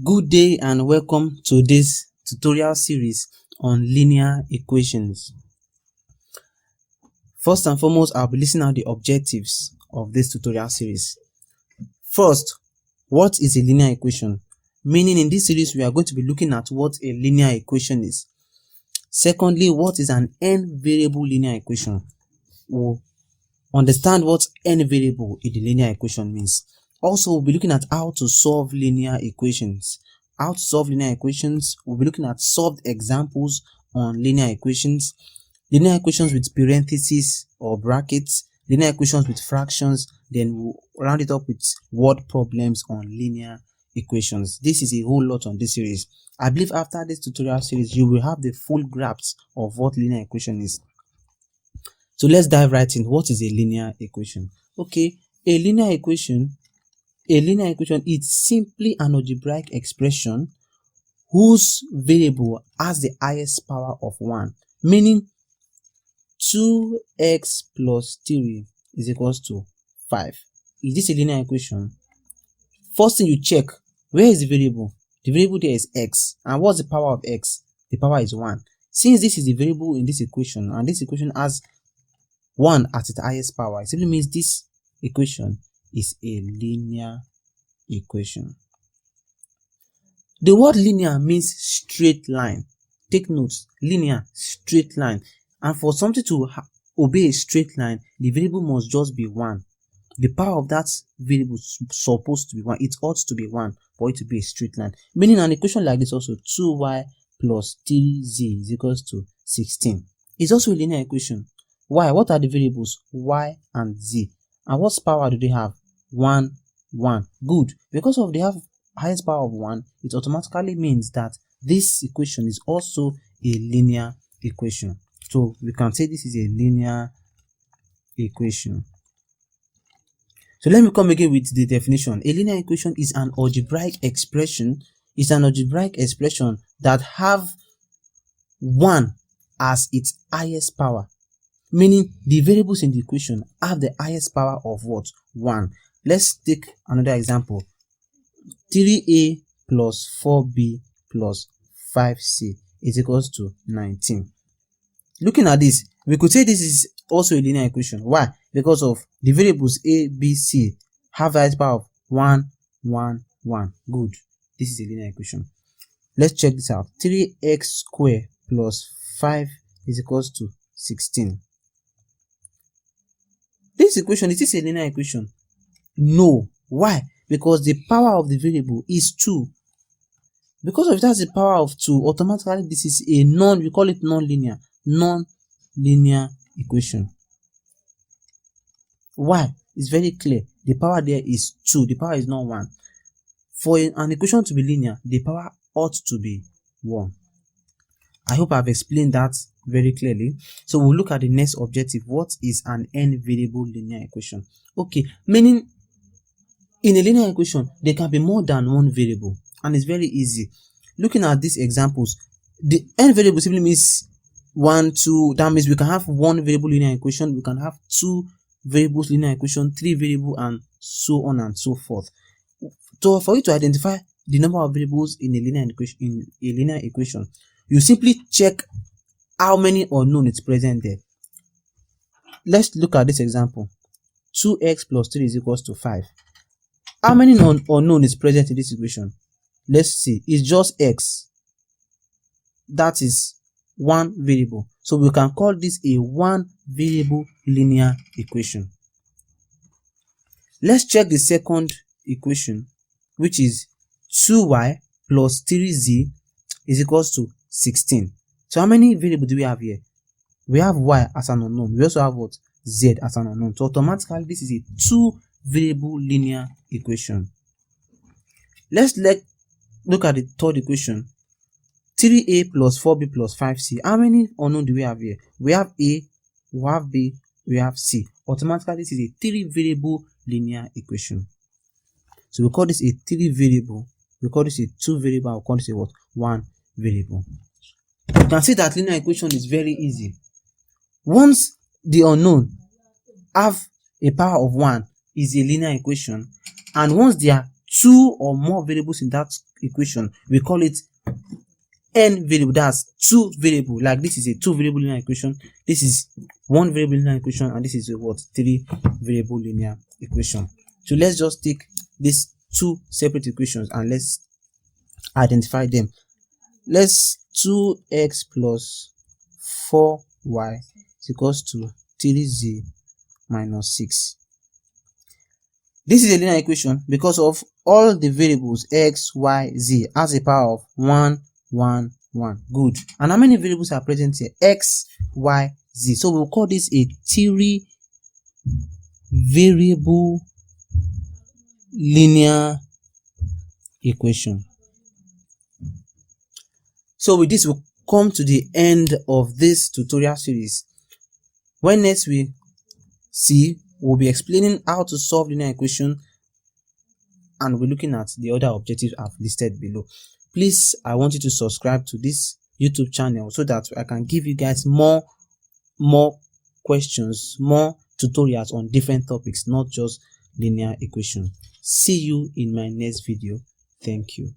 Good day and welcome to this tutorial series on linear equations. First and foremost, I'll be listing out the objectives of this tutorial series. First, what is a linear equation? Meaning in this series, we are going to be looking at what a linear equation is. Secondly, what is an n-variable linear equation? We'll understand what n-variable in the linear equation means. Also, we'll be looking at how to solve linear equations. How to solve linear equations, we'll be looking at solved examples on linear equations with parentheses or brackets, linear equations with fractions, then we'll round it up with word problems on linear equations. This is a whole lot on this series. I believe after this tutorial series, you will have the full grasp of what linear equation is. So let's dive right in. What is a linear equation? Okay, a linear equation is simply an algebraic expression whose variable has the highest power of 1, meaning 2x plus 3 is equals to 5. Is this a linear equation? First thing you check, where is the variable? The variable there is x. And what's the power of x? The power is 1. Since this is the variable in this equation, and this equation has 1 at its highest power, it simply means this equation is a linear equation. The word linear means straight line. Take notes, linear, straight line. And for something to obey a straight line, the variable must just be 1. The power of that variable is supposed to be 1. It ought to be 1 for it to be a straight line. Meaning an equation like this also, 2y plus 3z is equals to 16. It's also a linear equation. Why? What are the variables? Y and z. And what power do they have? 1, 1. Good. Because of they have highest power of 1, it automatically means that this equation is also a linear equation. So we can say this is a linear equation. So let me come again with the definition. A linear equation is an algebraic expression. It's an algebraic expression that have 1 as its highest power. Meaning the variables in the equation have the highest power of what? 1. Let's take another example. 3a plus 4b plus 5c is equals to 19. Looking at this, we could say this is also a linear equation. Why? Because of the variables a, b, c have the highest power of 1, 1, 1. Good. This is a linear equation. Let's check this out. 3x squared plus 5 is equals to 16. This equation, is this a linear equation? No. Why? Because the power of the variable is 2. Because of it has the power of 2, automatically this is a we call it non-linear equation. Why? It's very clear. The power there is 2. The power is not 1. For an equation to be linear, the power ought to be 1. I hope I've explained that very clearly. So we'll look at the next objective. What is an n-variable linear equation? Okay, meaning in a linear equation, there can be more than one variable, and it's very easy. Looking at these examples, the n-variable simply means 1, 2. That means we can have one variable linear equation, we can have 2 variables linear equation, 3 variable, and so on and so forth. So for you to identify the number of variables in a linear equation, you simply check how many unknown is present there. Let's look at this example. 2x plus 3 is equals to 5. How many unknown is present in this equation? Let's see. It's just x. That is one variable. So we can call this a one variable linear equation. Let's check the second equation, which is 2y plus 3z is equals to 16. So how many variables do we have here? We have y as an unknown. We also have what? Z as an unknown. So automatically this is a 2 variable linear equation. Let's look at the third equation. 3a plus 4b plus 5c. How many unknown do we have here? We have a, we have b, we have c. Automatically this is a 3 variable linear equation. So we call this a 3 variable. We call this a 2 variable. We call this a what? 1 variable. You can see that linear equation is very easy. Once the unknown have a power of 1 is a linear equation, and once there are two or more variables in that equation, we call it n variable. That's two variable. Like this is a two variable linear equation, this is one variable linear equation, and this is a what, three variable linear equation. So let's just take these two separate equations and let's identify them. Let's 2x plus 4y is equals to 3z minus 6. This is a linear equation because of all the variables x, y, z has a power of 1, 1, 1. Good. And how many variables are present here? X, y, z. So we'll call this a three variable linear equation. So with this, we'll come to the end of this tutorial series. When next we see, we'll be explaining how to solve linear equation, and we're looking at the other objectives I've listed below. Please, I want you to subscribe to this YouTube channel so that I can give you guys more questions, more tutorials on different topics, not just linear equation. See you in my next video. Thank you.